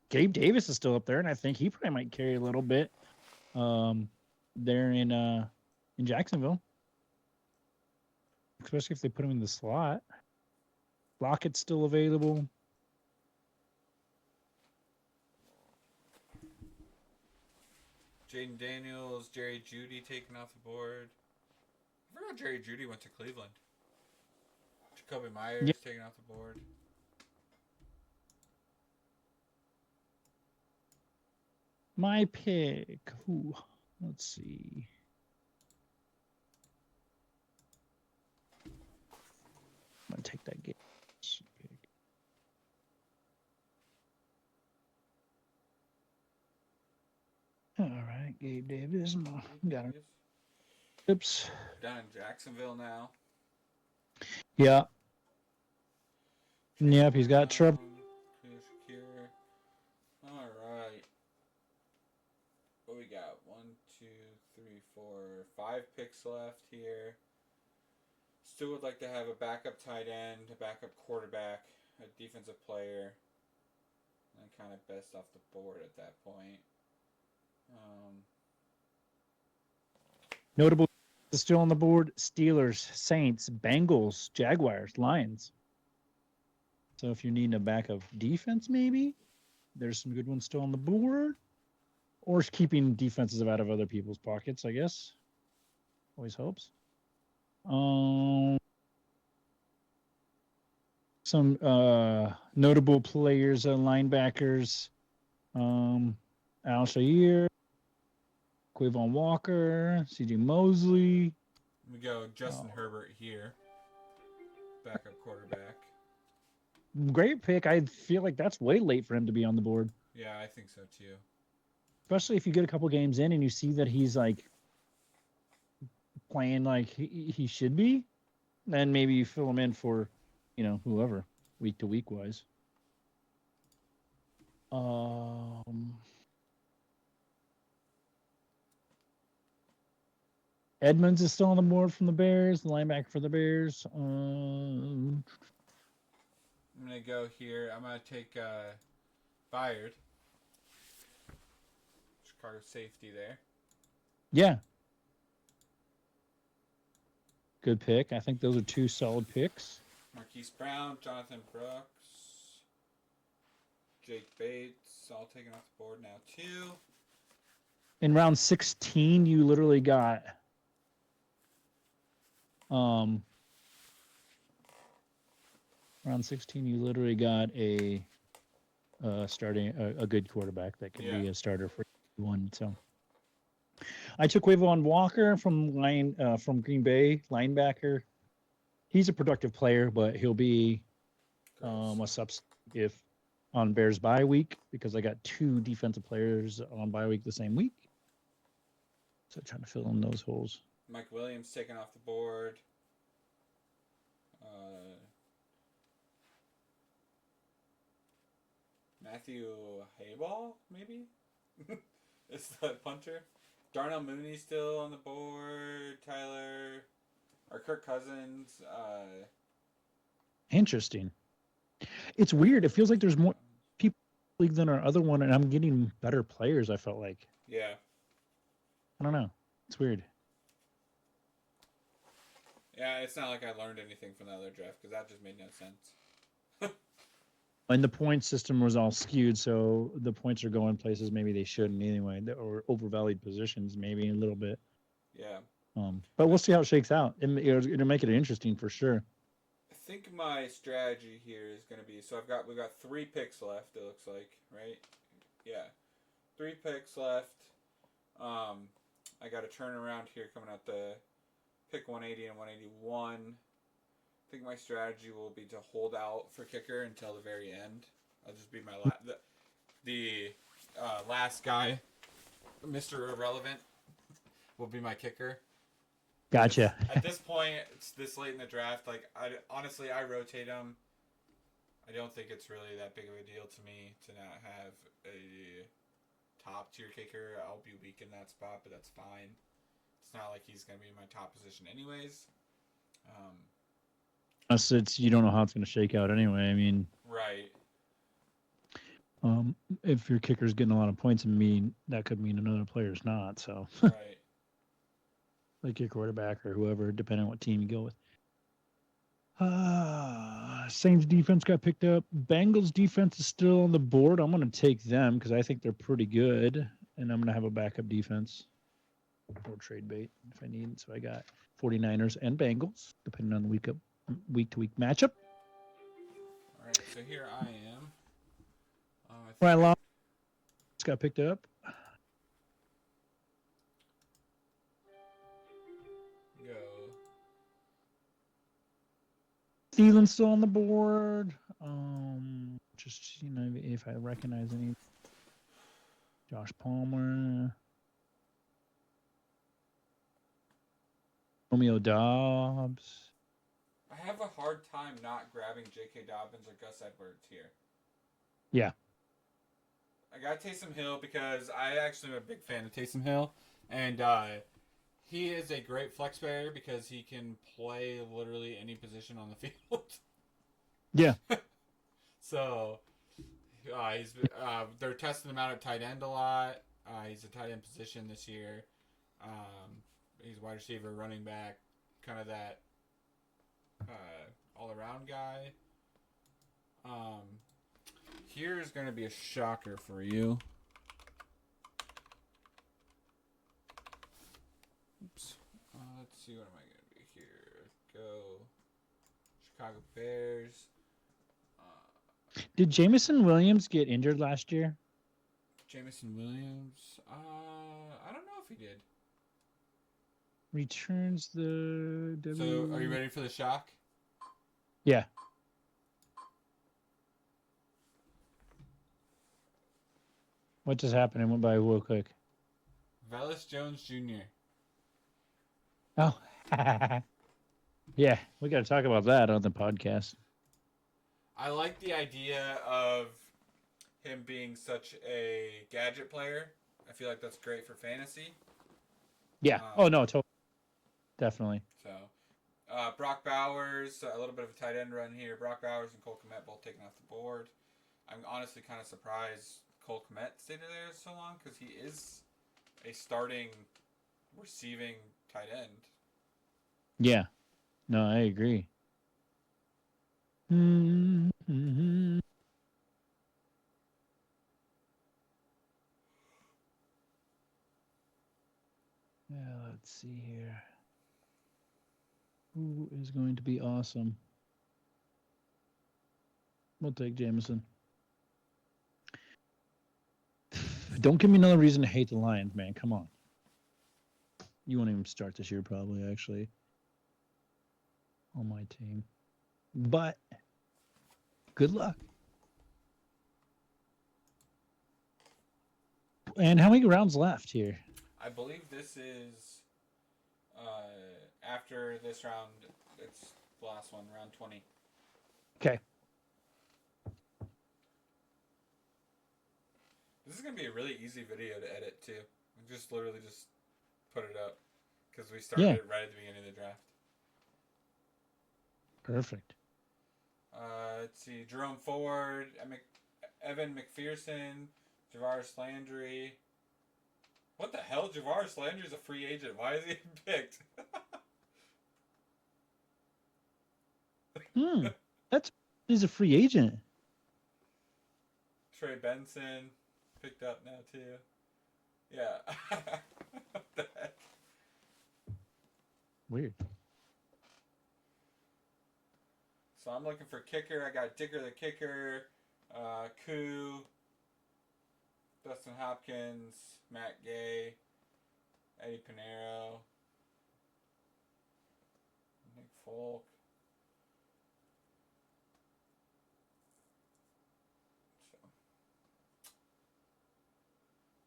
Gabe Davis is still up there, and I think he probably might carry a little bit there in Jacksonville. Especially if they put him in the slot. Lockett's still available. Jaden Daniels, Jerry Jeudy taken off the board. I forgot Jerry Jeudy went to Cleveland. Jacoby Myers taken off the board. My pick. Ooh, let's see. I'm going to take that game. All right, Gabe Davis. Got him. Oops. Down in Jacksonville now. Yeah. Yep, he's got trouble. All right. What we got? 1, 2, 3, 4, 5 picks left here. Still would like to have a backup tight end, a backup quarterback, a defensive player, and kind of best off the board at that point. Notable still on the board: Steelers, Saints, Bengals, Jaguars, Lions. So if you're needing a backup defense, maybe there's some good ones still on the board, or keeping defenses out of other people's pockets. I guess. Always hopes. Some notable players, linebackers, Al Shair, Quavon Walker, C.J. Mosley. We go Justin Herbert here, backup quarterback. Great pick. I feel like that's way late for him to be on the board. Yeah, I think so too. Especially if you get a couple games in and you see that he's like playing like he should be, then maybe you fill him in for, whoever, week to week wise. Edmonds is still on the board from the Bears, the linebacker for the Bears. I'm gonna go here. I'm gonna take Byard, Chicago safety there. Yeah, good pick. I think those are two solid picks. Marquise Brown, Jonathan Brooks, Jake Bates, all taken off the board now too. In round 16, you literally got um round 16 you literally got a starting a good quarterback that could be a starter for one. So I took Wavon Walker from Green Bay, linebacker. He's a productive player, but he'll be a substitute if on Bears bye week because I got two defensive players on bye week the same week. So trying to fill in those holes. Mike Williams taken off the board. Matthew Hayball, maybe? Is the punter. Darnell Mooney still on the board. Tyler. Or Kirk Cousins. Interesting. It's weird. It feels like there's more people in the league than our other one, and I'm getting better players, I felt like. Yeah. I don't know. It's weird. Yeah, it's not like I learned anything from the other draft because that just made no sense. And the point system was all skewed, so the points are going places maybe they shouldn't anyway, or overvalued positions maybe a little bit. Yeah. But we'll see how it shakes out. It'll make it interesting for sure. I think my strategy here is going to be we've got 3 picks left. It looks like, right? Yeah, 3 picks left. I got a turnaround here coming out the pick 180 and 181. I think my strategy will be to hold out for kicker until the very end. I'll just be my last guy, Mr. Irrelevant, will be my kicker. Gotcha. At this point, it's this late in the draft. Like, honestly, I rotate them. I don't think it's really that big of a deal to me to not have a top tier kicker. I'll be weak in that spot, but that's fine. It's not like he's going to be in my top position anyways. You don't know how it's going to shake out anyway. I mean, right. If your kicker's getting a lot of points, that could mean another player's not. So, right. Like your quarterback or whoever, depending on what team you go with. Saints defense got picked up. Bengals defense is still on the board. I'm going to take them because I think they're pretty good, and I'm going to have a backup defense or trade bait if I need. So I got 49ers and Bengals, depending on the week-to-week matchup. All right, so here I am. Right, it's got picked up. Go. Thielen's still on the board. Just if I recognize any. Josh Palmer. Romeo Dobbs. I have a hard time not grabbing J.K. Dobbins or Gus Edwards here. Yeah. I got Taysom Hill because I actually am a big fan of Taysom Hill. And he is a great flex player because he can play literally any position on the field. Yeah. So they're testing him out at tight end a lot. He's a tight end position this year. He's wide receiver, running back, kind of that all-around guy. Here's going to be a shocker for you. Oops. Let's see, what am I going to do here? Go Chicago Bears. Did Jameson Williams get injured last year? Jameson Williams? I don't know if he did. Returns the So, are you ready for the shock? Yeah. What just happened? It went by real quick. Velus Jones Jr. Oh. Yeah, we got to talk about that on the podcast. I like the idea of him being such a gadget player. I feel like that's great for fantasy. Yeah. Oh, no, totally. Definitely. So, Brock Bowers, a little bit of a tight end run here. Brock Bowers and Cole Kmet both taken off the board. I'm honestly kind of surprised Cole Kmet stayed there so long because he is a starting receiving tight end. Yeah. No, I agree. Mm-hmm. Yeah, let's see here. Who is going to be awesome? We'll take Jameson. Don't give me another reason to hate the Lions, man. Come on. You won't even start this year, probably, actually, on my team. But good luck. And how many rounds left here? I believe this is after this round. It's the last one, round 20. Okay. This is gonna be a really easy video to edit too. We just literally just put it up because we started Yeah. it right at the beginning of the draft. Perfect. Let's see, Jerome Ford, Evan McPherson, Javaris Landry. What the hell? Javaris Landry's a free agent. Why is he picked? That's he's a free agent. Trey Benson picked up now too. Yeah. What the heck? Weird. So I'm looking for kicker. I got Dicker the kicker, Koo, Dustin Hopkins, Matt Gay, Eddie Pinero, Nick Folk. So.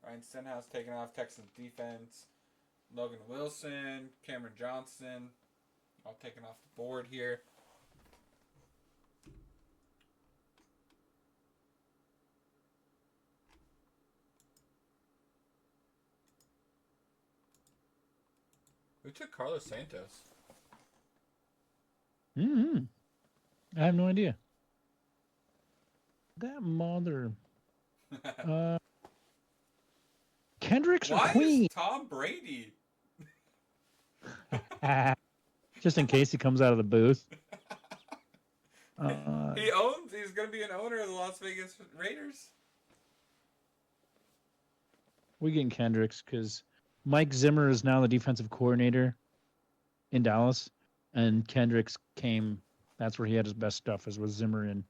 Ryan Stenhouse taking off Texans defense. Logan Wilson, Cameron Johnson, all taken off the board here. Who took Carlos Santos? I have no idea. That mother. Kendricks or Why Queen? is Tom Brady? Just in case he comes out of the booth. He's going to be an owner of the Las Vegas Raiders. We getting Kendricks because Mike Zimmer is now the defensive coordinator in Dallas, and Kendricks came. That's where he had his best stuff, as was Zimmer in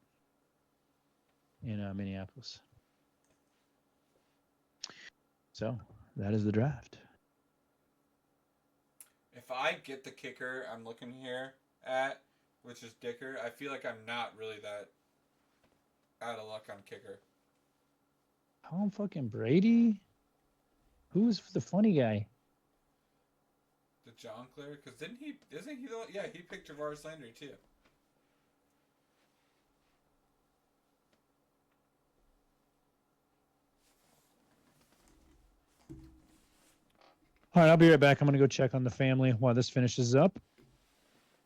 Minneapolis. So that is the draft. If I get the kicker I'm looking here at, which is Dicker, I feel like I'm not really that out of luck on kicker. Tom fucking Brady? Who's the funny guy? The John Clear? Because isn't he the one? Yeah, he picked Javaris Landry too. All right, I'll be right back. I'm gonna go check on the family while this finishes up.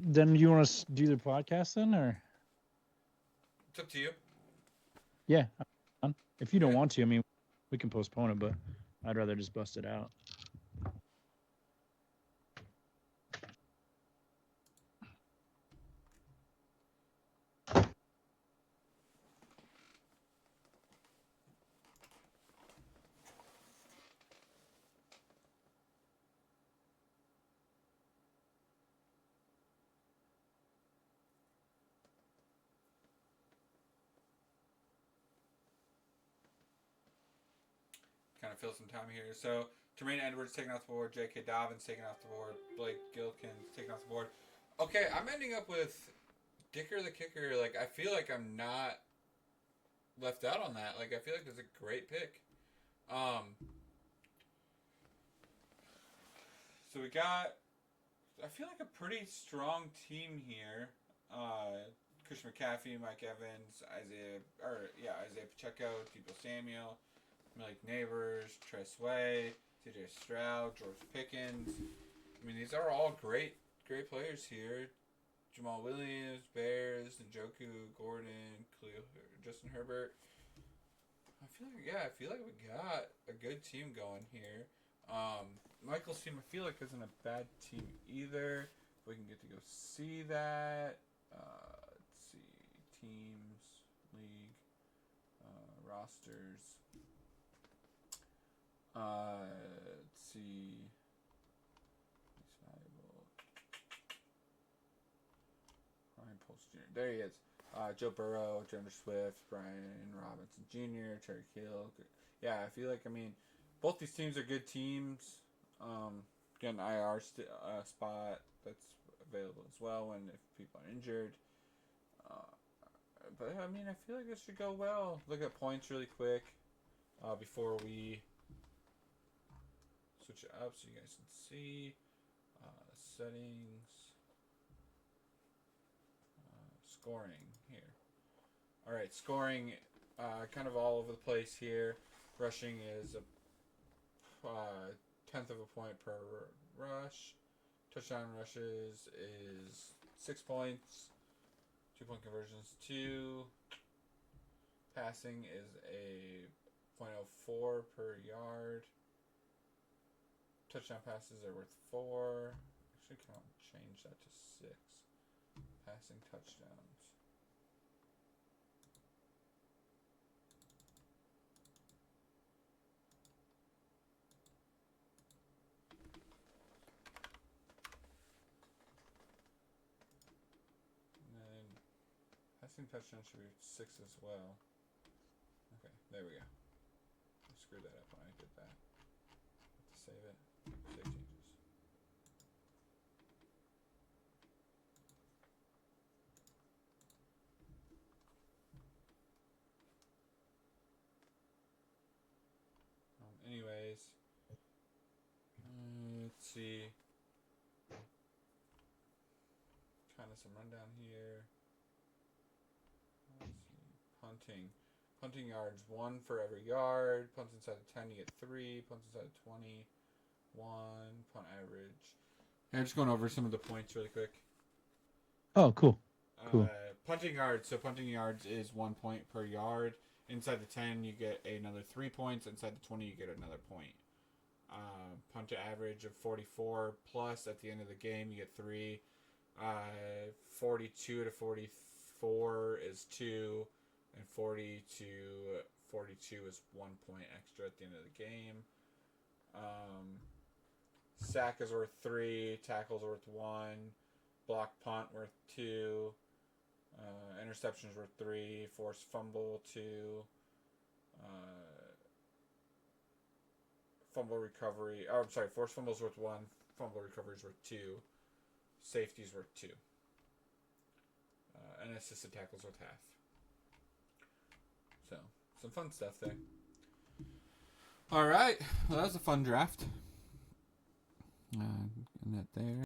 Then you want to do the podcast then, or? It's up to you. Yeah, if you don't want to, I mean, we can postpone it, but I'd rather just bust it out. Kind of fill some time here. So Tremaine Edwards taken off the board, J.K. Dobbins taken off the board, Blake Gilkins taken off the board. Okay, I'm ending up with Dicker the kicker. Like, I feel like I'm not left out on that. Like, I feel like it's a great pick. So we got, I feel like a pretty strong team here. Christian McCaffrey, Mike Evans, Isaiah Pacheco, Debo Samuel, Malik Neighbors, Tress Way, CJ Stroud, George Pickens, I mean, these are all great players here. Jamal Williams, Bears, Njoku, Gordon, Khalil, Justin Herbert. I feel like we got a good team going here. Michael's team, I feel like, isn't a bad team either. If we can get to go see that. Let's see. Teams, league, rosters. Let's see. He's valuable. Ryan Post Jr. There he is. Joe Burrow, Jenner Swift, Brian Robinson Jr., Terry Hill. Yeah, I feel like, I mean, both these teams are good teams. Get an IR spot that's available as well when if people are injured. But I mean, I feel like this should go well. Look at points really quick before we switch it up so you guys can see settings, scoring here. All right, scoring kind of all over the place here. Rushing is a tenth of a point per rush. Touchdown rushes is 6 points. 2-point conversions 2. Passing is a .04 per yard. Touchdown passes are worth 4. Actually, can I change that to 6? Passing touchdowns. And then passing touchdowns should be 6 as well. Okay, there we go. I screwed that up when I did that. Have to save it. Save changes. Anyways, let's see. Kind of some rundown here. Let's see. Punting yards 1 for every yard. Punts inside of 10, you get 3. Punts inside of 20, 1. Punt average. I'm just going over some of the points really quick. Oh, cool. Cool. Punting yards. So punting yards is 1 point per yard. Inside the 10, you get another 3 points. Inside the 20, you get another point. Punt to average of 44 plus. At the end of the game, you get 3. 42 to 44 is 2. And 40 to 42 is 1 point extra at the end of the game. Sack is worth 3. Tackles worth 1. Block punt worth 2. Interceptions worth 3. Forced fumble 2. Fumble recovery. Oh, I'm sorry. Forced fumbles worth 1. Fumble recoveries worth 2. Safeties worth 2. And assisted tackles worth half. So, some fun stuff there. All right. Well, that was a fun draft. And that there.